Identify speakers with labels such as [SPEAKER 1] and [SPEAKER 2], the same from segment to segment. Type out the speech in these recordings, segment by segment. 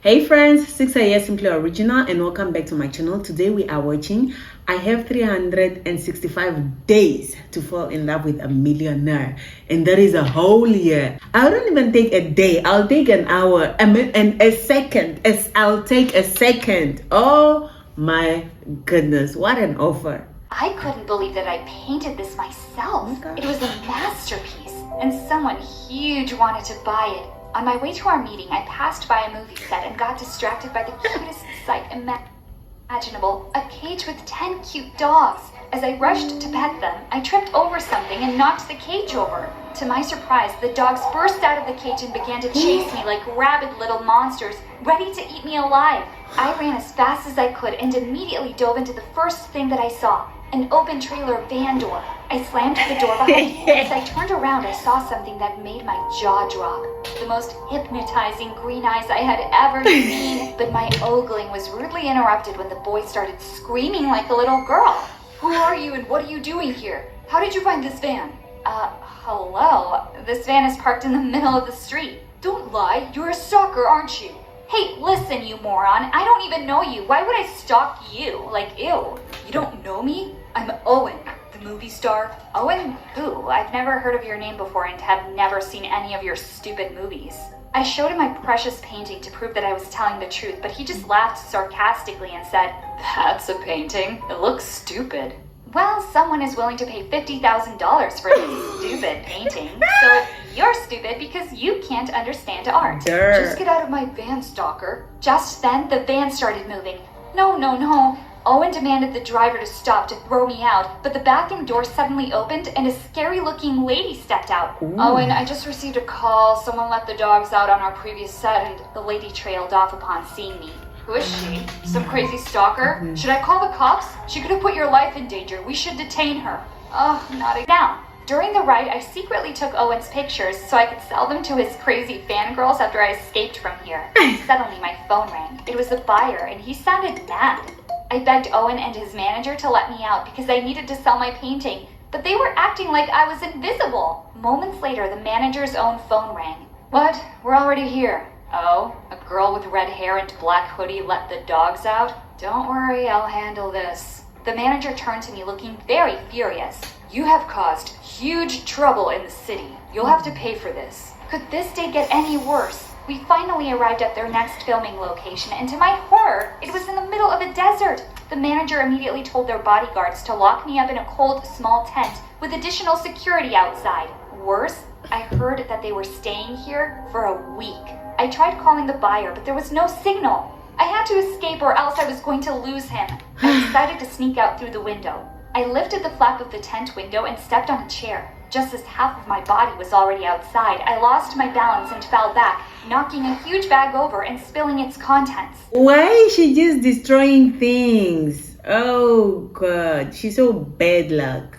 [SPEAKER 1] Hey friends, 6 Simply Original and welcome back to my channel. Today we are watching I have 365 days to fall in love with a millionaire, and that is a whole year. I don't even take a day, I'll take an hour and a second. I'll take a second. Oh my goodness, what an offer.
[SPEAKER 2] I couldn't believe that I painted this myself. It was a masterpiece, and someone huge wanted to buy it. On my way to our meeting, I passed by a movie set and got distracted by the cutest sight imaginable, a cage with 10 cute dogs. As I rushed to pet them, I tripped over something and knocked the cage over. To my surprise, the dogs burst out of the cage and began to chase me like rabid little monsters, ready to eat me alive. I ran as fast as I could and immediately dove into the first thing that I saw, an open trailer van door. I slammed the door behind me, and as I turned around, I saw something that made my jaw drop. The most hypnotizing green eyes I had ever seen. But my ogling was rudely interrupted when the boy started screaming like a little girl.
[SPEAKER 3] Who are you and what are you doing here? How did you find this van?
[SPEAKER 2] Hello? This van is parked in the middle of the street.
[SPEAKER 3] Don't lie, you're a stalker, aren't you?
[SPEAKER 2] Hey, listen, you moron. I don't even know you. Why would I stalk you? Like, ew.
[SPEAKER 3] You don't know me? I'm Owen, the movie star.
[SPEAKER 2] Owen who? I've never heard of your name before and have never seen any of your stupid movies. I showed him my precious painting to prove that I was telling the truth, but he just laughed sarcastically and said,
[SPEAKER 3] That's a painting. It looks stupid.
[SPEAKER 2] Well, someone is willing to pay $50,000 for this stupid painting. So you're stupid because you can't understand art.
[SPEAKER 3] Just get out of my van, stalker.
[SPEAKER 2] Just then, the van started moving. No. Owen demanded the driver to stop to throw me out, but the back end door suddenly opened and a scary-looking lady stepped out.
[SPEAKER 3] Ooh. Owen, I just received a call. Someone let the dogs out on our previous set and
[SPEAKER 2] The lady trailed off upon seeing me.
[SPEAKER 3] Who is she? Some crazy stalker? Should I call the cops? She could have put your life in danger. We should detain her.
[SPEAKER 2] Not again. Now, during the ride, I secretly took Owen's pictures so I could sell them to his crazy fangirls after I escaped from here. Suddenly, my phone rang. It was the buyer, and he sounded mad. I begged Owen and his manager to let me out because I needed to sell my painting, but they were acting like I was invisible. Moments later, the manager's own phone rang.
[SPEAKER 3] What? We're already here.
[SPEAKER 2] Oh, a girl with red hair and black hoodie let the dogs out?
[SPEAKER 3] Don't worry, I'll handle this.
[SPEAKER 2] The manager turned to me looking very furious.
[SPEAKER 3] You have caused huge trouble in the city. You'll have to pay for this.
[SPEAKER 2] Could this day get any worse? We finally arrived at their next filming location, and to my horror, it was in the middle of a desert. The manager immediately told their bodyguards to lock me up in a cold, small tent with additional security outside. Worse, I heard that they were staying here for a week. I tried calling the buyer, but there was no signal. I had to escape or else I was going to lose him. I decided to sneak out through the window. I lifted the flap of the tent window and stepped on a chair. Just as half of my body was already outside, I lost my balance and fell back, knocking a huge bag over and spilling its contents.
[SPEAKER 1] Why is she just destroying things? Oh God, she's so bad luck.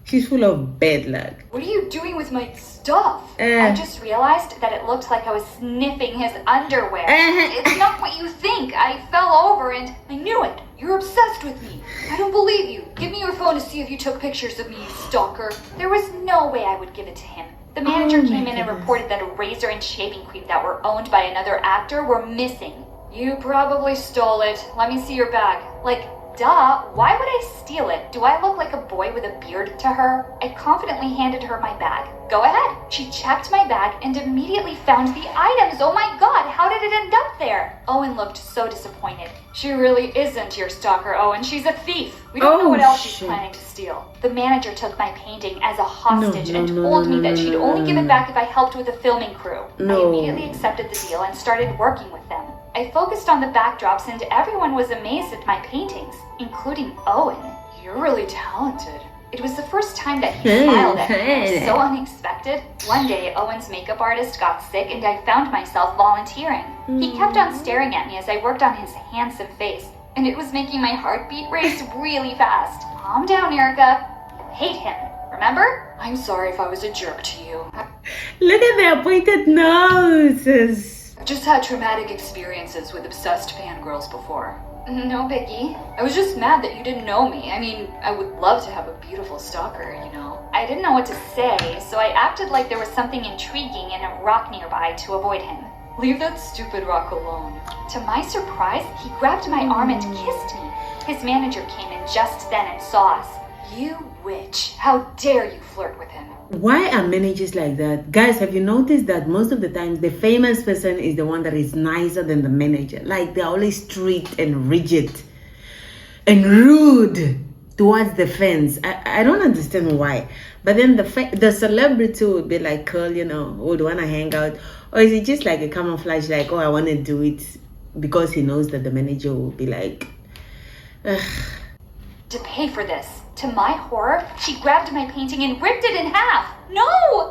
[SPEAKER 1] She's full of bad luck.
[SPEAKER 3] What are you doing with my stuff?
[SPEAKER 2] I just realized that it looked like I was sniffing his underwear.
[SPEAKER 3] It's not what you think. I fell over and I knew it. You're obsessed with me. I don't believe you. Give me your phone to see if you took pictures of me, you stalker.
[SPEAKER 2] There was no way I would give it to him. The manager came in and reported that a razor and shaving cream that were owned by another actor were missing.
[SPEAKER 3] You probably stole it. Let me see your bag.
[SPEAKER 2] Like, duh, why would I steal it? Do I look like a boy with a beard to her? I confidently handed her my bag. Go ahead. She checked my bag and immediately found the items. Oh my God, how did it end up there? Owen looked so disappointed.
[SPEAKER 3] She really isn't your stalker, Owen. She's a thief. We don't know what else she's planning to steal.
[SPEAKER 2] The manager took my painting as a hostage and told me that she'd only give it back if I helped with the filming crew. I immediately accepted the deal and started working with them. I focused on the backdrops and everyone was amazed at my paintings, including Owen.
[SPEAKER 3] You're really talented.
[SPEAKER 2] It was the first time that he smiled at me. It was so unexpected. One day, Owen's makeup artist got sick and I found myself volunteering. He kept on staring at me as I worked on his handsome face, and it was making my heartbeat race really fast. Calm down, Erica. You hate him, remember?
[SPEAKER 3] I'm sorry if I was a jerk to you.
[SPEAKER 1] Look at their pointed noses.
[SPEAKER 3] I've just had traumatic experiences with obsessed fangirls before.
[SPEAKER 2] No biggie.
[SPEAKER 3] I was just mad that you didn't know me. I mean, I would love to have a beautiful stalker, you know.
[SPEAKER 2] I didn't know what to say, so I acted like there was something intriguing in a rock nearby to avoid him.
[SPEAKER 3] Leave that stupid rock alone.
[SPEAKER 2] To my surprise, he grabbed my arm and kissed me. His manager came in just then and saw us.
[SPEAKER 3] You witch. How dare you flirt with him?
[SPEAKER 1] Why are managers like that? Guys, have you noticed that most of the times the famous person is the one that is nicer than the manager? Like they're always strict and rigid and rude towards the fans. I don't understand why. But then the celebrity would be like cool, would want to hang out. Or is it just like a camouflage, like, oh, I want to do it because he knows that the manager will be like, ugh.
[SPEAKER 2] To pay for this, to my horror, she grabbed my painting and ripped it in half.
[SPEAKER 3] No!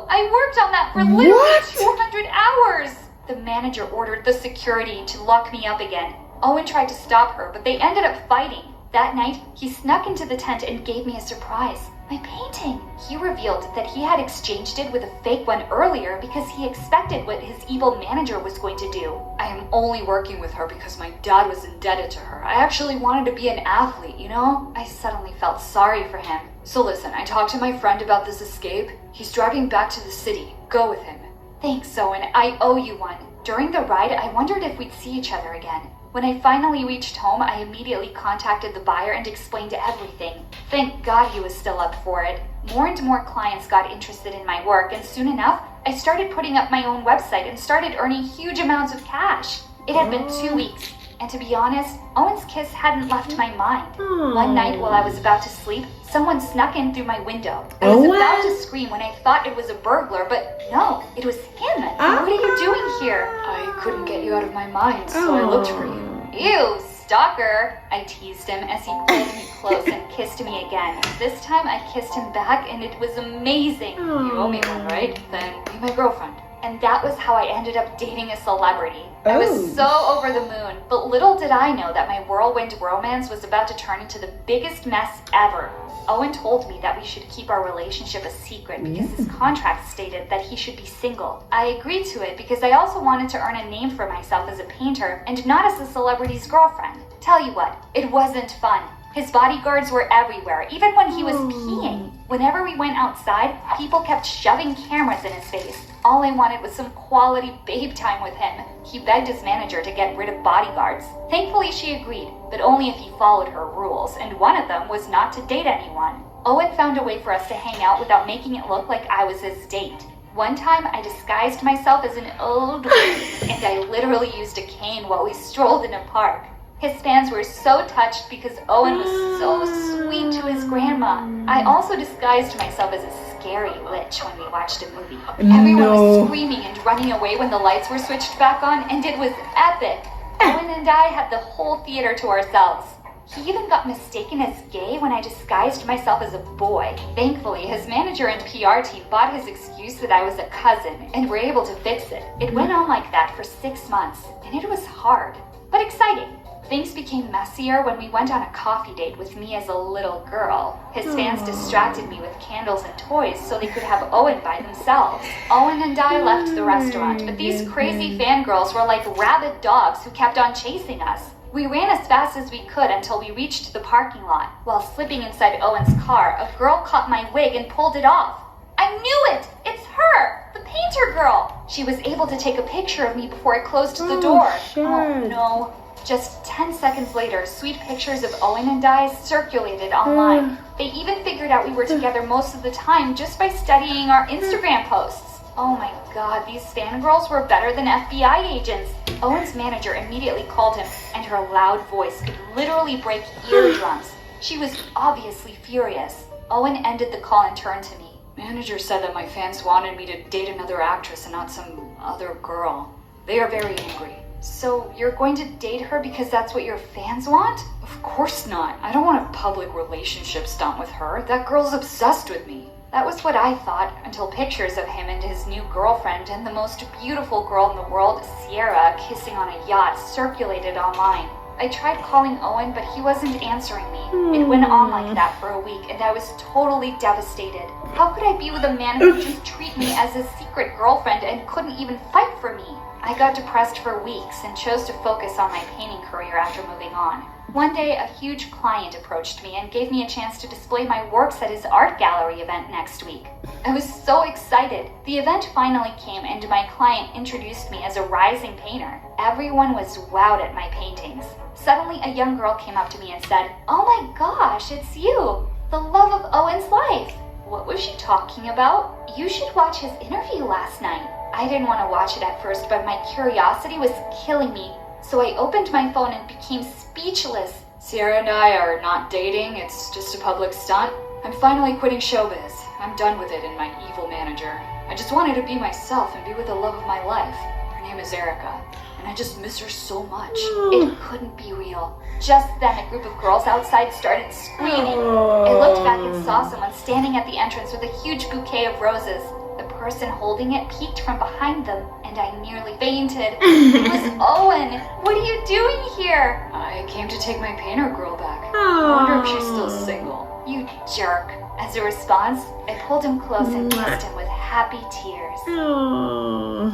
[SPEAKER 3] I worked on that for literally
[SPEAKER 1] What?
[SPEAKER 3] 200 hours!
[SPEAKER 2] The manager ordered the security to lock me up again. Owen tried to stop her, but they ended up fighting. That night, he snuck into the tent and gave me a surprise. My painting. He revealed that he had exchanged it with a fake one earlier because he expected what his evil manager was going to do.
[SPEAKER 3] I am only working with her because my dad was indebted to her. I actually wanted to be an athlete,
[SPEAKER 2] I suddenly felt sorry for him.
[SPEAKER 3] So listen, I talked to my friend about this escape. He's driving back to the city. Go with him.
[SPEAKER 2] Thanks, Owen. I owe you one. During the ride, I wondered if we'd see each other again. When I finally reached home, I immediately contacted the buyer and explained everything. Thank God he was still up for it. More and more clients got interested in my work, and soon enough, I started putting up my own website and started earning huge amounts of cash. It had been 2 weeks, and to be honest, Owen's kiss hadn't left my mind. One night while I was about to sleep, someone snuck in through my window. I was about to scream when I thought it was a burglar, but no, it was him. What are you doing here?
[SPEAKER 3] I couldn't get you out of my mind, so I looked for you.
[SPEAKER 2] Ew, stalker! I teased him as he pulled me close and kissed me again. This time I kissed him back and it was amazing.
[SPEAKER 3] You owe me one, right? Then be my girlfriend.
[SPEAKER 2] And that was how I ended up dating a celebrity. I was so over the moon, but little did I know that my whirlwind romance was about to turn into the biggest mess ever. Owen told me that we should keep our relationship a secret because his contract stated that he should be single. I agreed to it because I also wanted to earn a name for myself as a painter and not as a celebrity's girlfriend. Tell you what, it wasn't fun. His bodyguards were everywhere, even when he was peeing. Whenever we went outside, people kept shoving cameras in his face. All I wanted was some quality babe time with him. He begged his manager to get rid of bodyguards. Thankfully, she agreed, but only if he followed her rules, and one of them was not to date anyone. Owen found a way for us to hang out without making it look like I was his date. One time, I disguised myself as an old woman, and I literally used a cane while we strolled in a park. His fans were so touched because Owen was so sweet to his grandma. I also disguised myself as a scary witch when we watched a movie. Everyone was screaming and running away when the lights were switched back on, and it was epic. Owen and I had the whole theater to ourselves. He even got mistaken as gay when I disguised myself as a boy. Thankfully, his manager and PR team bought his excuse that I was a cousin and were able to fix it. It went on like that for 6 months, and it was hard, but exciting. Things became messier when we went on a coffee date with me as a little girl. His fans distracted me with candles and toys so they could have Owen by themselves. Owen and I left the restaurant, but these crazy fangirls were like rabid dogs who kept on chasing us. We ran as fast as we could until we reached the parking lot. While slipping inside Owen's car, a girl caught my wig and pulled it off. I knew it! It's her! The painter girl! She was able to take a picture of me before I closed the door. Oh no. Just 10 seconds later, sweet pictures of Owen and I circulated online. They even figured out we were together most of the time just by studying our Instagram posts. Oh my god, these fangirls were better than FBI agents. Owen's manager immediately called him, and her loud voice could literally break eardrums. She was obviously furious. Owen ended the call and turned to me.
[SPEAKER 3] Manager said that my fans wanted me to date another actress and not some other girl. They are very angry.
[SPEAKER 2] So you're going to date her because that's what your fans want?
[SPEAKER 3] Of course not. I don't want a public relationship stunt with her. That girl's obsessed with me.
[SPEAKER 2] That was what I thought until pictures of him and his new girlfriend and the most beautiful girl in the world, Sierra, kissing on a yacht circulated online. I tried calling Owen, but he wasn't answering me. It went on like that for a week, and I was totally devastated. How could I be with a man who would just treat me as his secret girlfriend and couldn't even fight for me? I got depressed for weeks and chose to focus on my painting career after moving on. One day, a huge client approached me and gave me a chance to display my works at his art gallery event next week. I was so excited. The event finally came and my client introduced me as a rising painter. Everyone was wowed at my paintings. Suddenly, a young girl came up to me and said, "Oh my gosh, it's you! The love of Owen's life!" What was she talking about? You should watch his interview last night. I didn't want to watch it at first, but my curiosity was killing me. So I opened my phone and became speechless.
[SPEAKER 3] Sierra and I are not dating, it's just a public stunt. I'm finally quitting showbiz. I'm done with it and my evil manager. I just wanted to be myself and be with the love of my life. Her name is Erica, and I just miss her so much.
[SPEAKER 2] It couldn't be real. Just then, a group of girls outside started screaming. I looked back and saw someone standing at the entrance with a huge bouquet of roses. The person holding it peeked from behind them, and I nearly fainted. It was Owen! What are you doing here?
[SPEAKER 3] I came to take my painter girl back. I wonder if she's still single.
[SPEAKER 2] You jerk. As a response, I pulled him close and kissed him with happy tears.
[SPEAKER 1] Oh,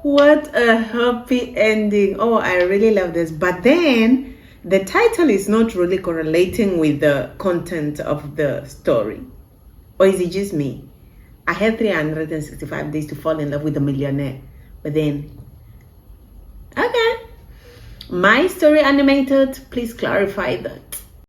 [SPEAKER 1] what a happy ending. Oh, I really love this. But then the title is not really correlating with the content of the story. Or is it just me? I had 365 days to fall in love with a millionaire. But then, okay. My story animated, please clarify that.